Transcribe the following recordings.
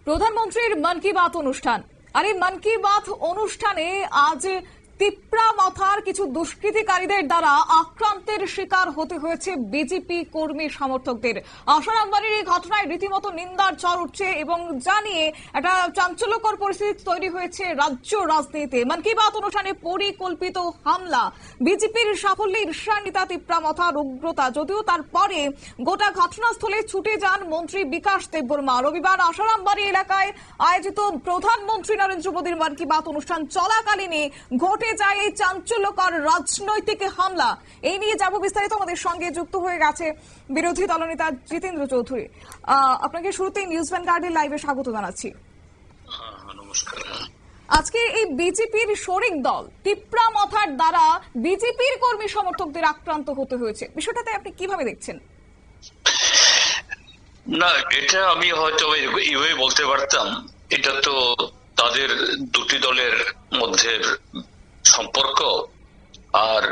প্রধানমন্ত্রীর মন কি বাত অনুষ্ঠান। আর এই মন কি বাত অনুষ্ঠানে আজ তিপ্রা মথার কিছু দুষ্কৃতিকারীদের দ্বারা আক্রান্তের শিকার হতে হয়েছে বিজেপি কর্মী সমর্থকদের। আশার আম্বানির এই ঘটনায় রীতিমতো নিন্দার ঝড় উঠছে এবং জানিয়ে একটা চাঞ্চল্যকর পরিস্থিতি তৈরি হয়েছে রাজ্য রাজনীতিতে। মন কি বাত অনুষ্ঠানে পরিকল্পিত হামলা, বিজেপির সাফল্যে ঈর্ষান্বিতা তিপ্রা মথার উগ্রতা, যদিও তারপরে গোটা ঘটনাস্থলে ছুটে যান মন্ত্রী বিকাশ দেববর্মা। রবিবার আশার আম্বানি এলাকায় আয়োজিত প্রধানমন্ত্রী নরেন্দ্র মোদীর মন কি বাত অনুষ্ঠান চলাকালীনে ঘটে যায় এই চাঞ্চল্যকর রাজনৈতিক হামলা। এই নিয়ে যাব বিস্তারিত। আমাদের সঙ্গে যুক্ত হয়ে গেছে বিরোধী দলনেতা জিতেন্দ্র চৌধুরী। আপনাকে শুরুতেই নিউজ ভ্যানগার্ডের লাইভে স্বাগত জানাচ্ছি। নমস্কার। আজকে এই বিজেপির শরিক দল তিপ্রা মথার দ্বারা বিজেপির কর্মী সমর্থকদের আক্রান্ত হতে হয়েছে, বিষয়টাতে আপনি কিভাবে দেখছেন? না, এটা আমি হয়তো এইভাবে বলতে পারতাম, এটা তো তাদের দুটি দলের মধ্যে সম্পর্ক, আর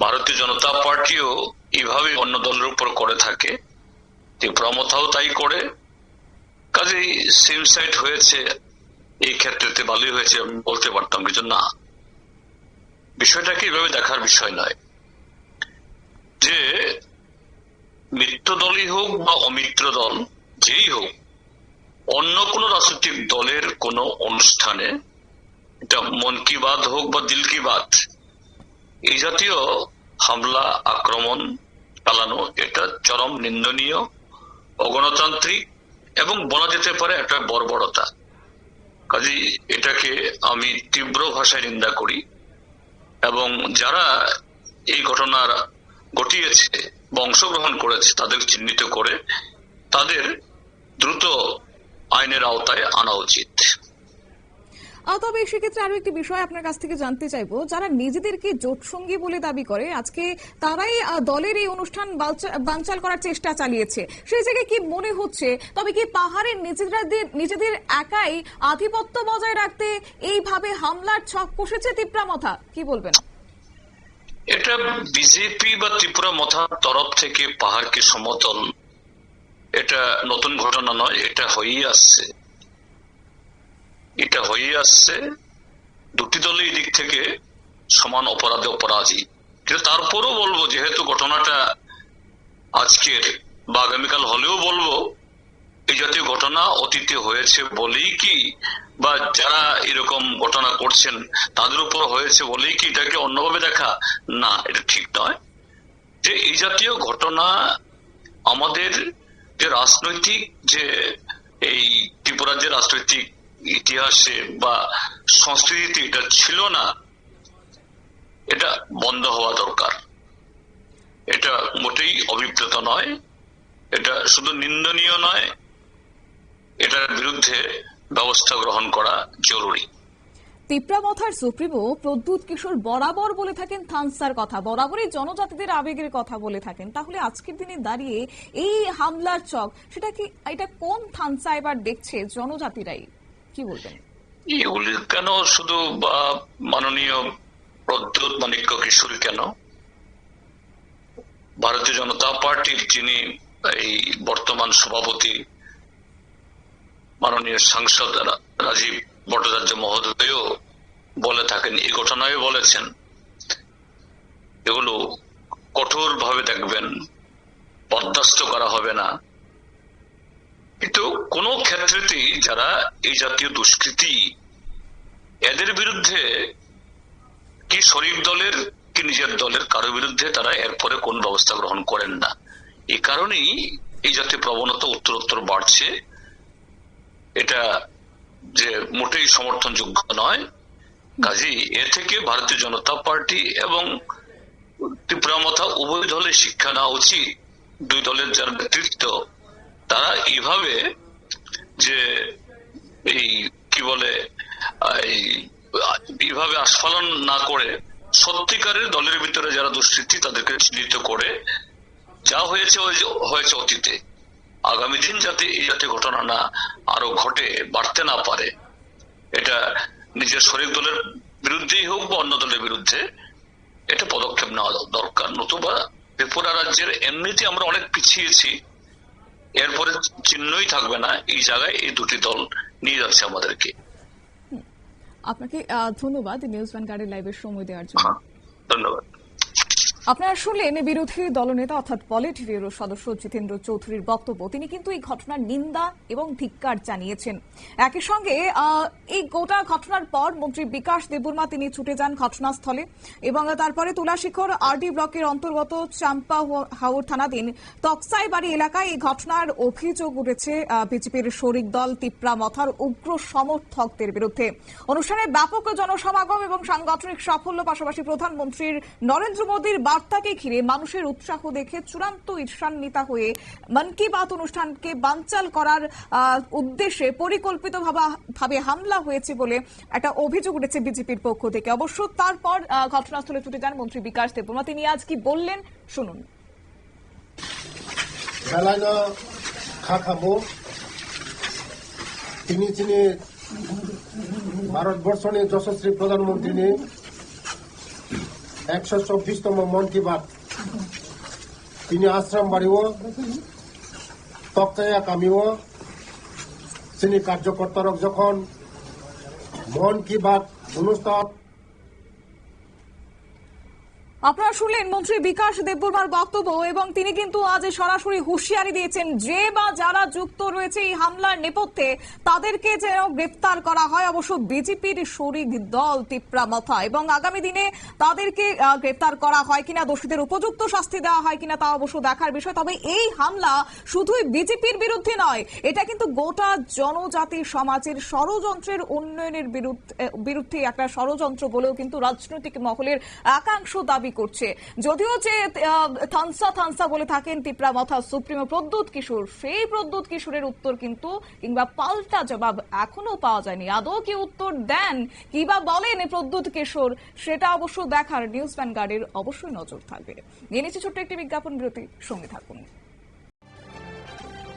ভারতীয় জনতা পার্টিও এইভাবে অন্য দলের উপর করে থাকে, তিপ্রা মথাও তাই করে। কাজেই সেম সাইড হয়েছে, এই ক্ষেত্রে ভালোই হয়েছে আমি বলতে পারতাম, কিছু না। বিষয়টাকে এইভাবে দেখার বিষয় নয় যে মিত্র দলই হোক বা অমিত্র দল যেই হোক, অন্য কোন রাজনৈতিক দলের কোন অনুষ্ঠানে, এটা মন কি বাত হোক বা দিল কি বাত, এই জাতীয় হামলা আক্রমণ চালানো এটা চরম নিন্দনীয়, অগণতান্ত্রিক এবং বলা যেতে পারে একটা বর্বরতা। কাজেই এটাকে আমি তীব্র ভাষায় নিন্দা করি এবং যারা এই ঘটনার ঘটিয়েছে বা অংশগ্রহণ করেছে তাদের চিহ্নিত করে তাদের দ্রুত আইনের আওতায় আনা উচিত। তবে সেক্ষেত্রে আরো একটি বিষয় আপনার কাছ থেকে জানতে চাইবো, যারা নিজেদেরকে জোটসঙ্গী বলে দাবি করে আজকে তারাই দলের এই অনুষ্ঠান বানচাল করার চেষ্টা চালিয়েছে, সেই জায়গায় কি মনে হচ্ছে, তবে কি পাহাড়ের নিজেদের একাই আধিপত্য বজায় রাখতে এইভাবে হামলার ছক কষেছে তিপ্রা মথা? কি বলবেন? এটা বিজেপি বা ত্রিপুরা মথার তরফ থেকে পাহাড়কে সমতল, এটা নতুন ঘটনা নয়, এটা হয়েই আসছে। দুটি দলই দিক থেকে সমান অপরাধে অপরাধী। কিন্তু তারপরও বলবো, যেহেতু ঘটনাটা আজকের বা আগামীকাল হলেও বলবো, এই জাতীয় ঘটনা অতীতে হয়েছে বলেই কি, বা যারা এরকম ঘটনা করছেন তাদের উপর হয়েছে বলেই কি এটাকে অন্যভাবে দেখা, না, এটা ঠিক নয়। যে এই জাতীয় ঘটনা আমাদের যে রাজনৈতিক, যে এই ত্রিপুরার যে রাজনৈতিক ইতিহাসে বা সংস্কৃতিতে এটা ছিল না, এটা বন্ধ হওয়া দরকার। এটা মোটেই অভিপ্রেত নয়, এটা শুধু নিন্দনীয় নয়, এটার বিরুদ্ধে ব্যবস্থা গ্রহণ করা জরুরি। তিপ্রা মথার সুপ্রিমো প্রদ্যুৎ কিশোর বরাবর বলে থাকেন থানসার কথা, বরাবরই জনজাতিদের আবেগের কথা বলে থাকেন। তাহলে আজকের দিনে দাঁড়িয়ে এই হামলার ছক, সেটা কি, এটা কোন থানসা এবার দেখছে? জনজাতিরাই? কি বলবেন? এগুলি কেন শুধু মাননীয় প্রদ্যুৎ মাণিক্য কিশোরী, কেন ভারতীয় জনতা পার্টির যিনি এই বর্তমান সভাপতি মাননীয় সাংসদ রাজীব ভট্টাচার্য মহোদয়ও বলে থাকেন, এই ঘটনায় বলেছেন, এগুলো কঠোর ভাবে দেখবেন, বরদাস্ত করা হবে না। কিন্তু কোন ক্ষেত্রেতেই যারা এই জাতীয় দুষ্কৃতি, এদের বিরুদ্ধে কি শরিক দলের কি নিজের দলের কারো বিরুদ্ধে তারা এরপরে কোন ব্যবস্থা গ্রহণ করেন না। এই কারণেই এই জাতীয় প্রবণতা উত্তরোত্তর বাড়ছে। এটা যে মোটেই সমর্থনযোগ্য নয়। কাজেই এ থেকে ভারতীয় জনতা পার্টি এবং ত্রিপুরা মথা উভয় দলের শিক্ষা নেওয়া উচিত। দুই দলের যারা নেতৃত্ব, তারা এইভাবে যে এই কি বলে এইভাবে আস্ফালন না করে সত্যিকারের দলের ভিতরে যারা দুষ্কৃতী তাদেরকে চিহ্নিত করে, যা হয়েছে হয়েছে অতীতে, আগামী দিন যাতে এই জাতীয় ঘটনা না আরো ঘটে, বাড়তে না পারে, এটা নিজের শরিক দলের বিরুদ্ধেই হোক বা অন্য দলের বিরুদ্ধে, এটা পদক্ষেপ নেওয়া দরকার। নতুবা ত্রিপুরা রাজ্যের এমনিতে আমরা অনেক পিছিয়েছি, এরপরে চিহ্নই থাকবে না, এই জায়গায় এই দুটি দল নিয়ে যাচ্ছে আমাদেরকে। আপনাকে ধন্যবাদ নিউজ ভ্যানগার্ডের লাইভের সময় দেওয়ার জন্য। ধন্যবাদ। আপনারা শুনলেন বিরোধী দলনেতা অর্থাৎ পলিট ব্যুরো সদস্য জিতেন্দ্র চৌধুরীর বক্তব্য। তিনি কিন্তু এই ঘটনার নিন্দা এবং ধিক্কার জানিয়েছেন। একই সঙ্গে এই গোটা ঘটনার পর মন্ত্রী বিকাশ দেববর্মা তিনি ছুটে যান ঘটনাস্থলে এবং তারপরে তুলাশিখর আরডি ব্লকের অন্তর্গত চাম্পা হাওর থানাধীন তকসাইবাড়ি এলাকায় এই ঘটনার অভিযোগ উঠেছে বিজেপির শরিক দল তিপ্রা মথার উগ্র সমর্থকদের বিরুদ্ধে। অনুষ্ঠানে ব্যাপক জনসমাগম এবং সাংগঠনিক সাফল্য, পাশাপাশি প্রধানমন্ত্রীর নরেন্দ্র মোদীর বার্তাকে ঘিরে মানুষের উৎসাহ দেখে চূড়ান্ত ঈর্ষান্বিতা হয়ে মন কি বাত অনুষ্ঠানকে বানচাল করার উদ্দেশ্যে পরিকল্পিতভাবে হামলা হয়েছে বলে একটা অভিযোগ উঠেছে বিজেপির পক্ষ থেকে। অবশ্য তারপর ঘটনাস্থলে ছুটে যান মন্ত্রী বিকাশ দেববর্মা। তিনি আজ কি বললেন শুনুন। তিনি ভারতবর্ষ নিয়ে যশস্বী প্রধানমন্ত্রী নিয়ে 124তম মন কি বাত তিনি আশ্রম বাড়িও তক্তায়া কামিও তিনি কার্যকর্তারা যখন মন কি বাত অনুষ্ঠান। আপনারা শুনলেন মন্ত্রী বিকাশ দেববর্মার বক্তব্য এবং তিনি কিন্তু আজ সরাসরি হুঁশিয়ারি দিয়েছেন যে বা যারা যুক্ত রয়েছে এই হামলার নেপথ্যে তাদেরকে যেন গ্রেফতার করা হয়। অবশ্য বিজেপির শরিক দল তিপ্রা মথা এবং আগামী দিনে তাদেরকে গ্রেফতার করা হয় কিনা, দোষীদের উপযুক্ত শাস্তি দেওয়া হয় কিনা তা অবশ্য দেখার বিষয়। তবে এই হামলা শুধুই বিজেপির বিরুদ্ধে নয়, এটা কিন্তু গোটা জনজাতি সমাজের ষড়যন্ত্রের উন্নয়নের বিরুদ্ধে একটা ষড়যন্ত্র বলেও কিন্তু রাজনৈতিক মহলের একাংশ দাবি করছে। যদিও যে থানসা বলে থাকেন তিপ্রা মথা সুপ্রিমো প্রদ্যুৎ কিশোর, সেই প্রদ্যুৎ কিশোরের উত্তর কিন্তু কিংবা পাল্টা জবাব এখনো পাওয়া যায়নি। আদৌ কি উত্তর দেন কিংবা বলেন প্রদ্যুৎ কিশোর, সেটা অবশ্য দেখার নিউজ ভ্যানগার্ডের অবশ্যই নজর থাকবে। নিয়ে নিচ্ছে ছোট্ট একটি বিজ্ঞাপন বিরতি, সঙ্গে থাকুন।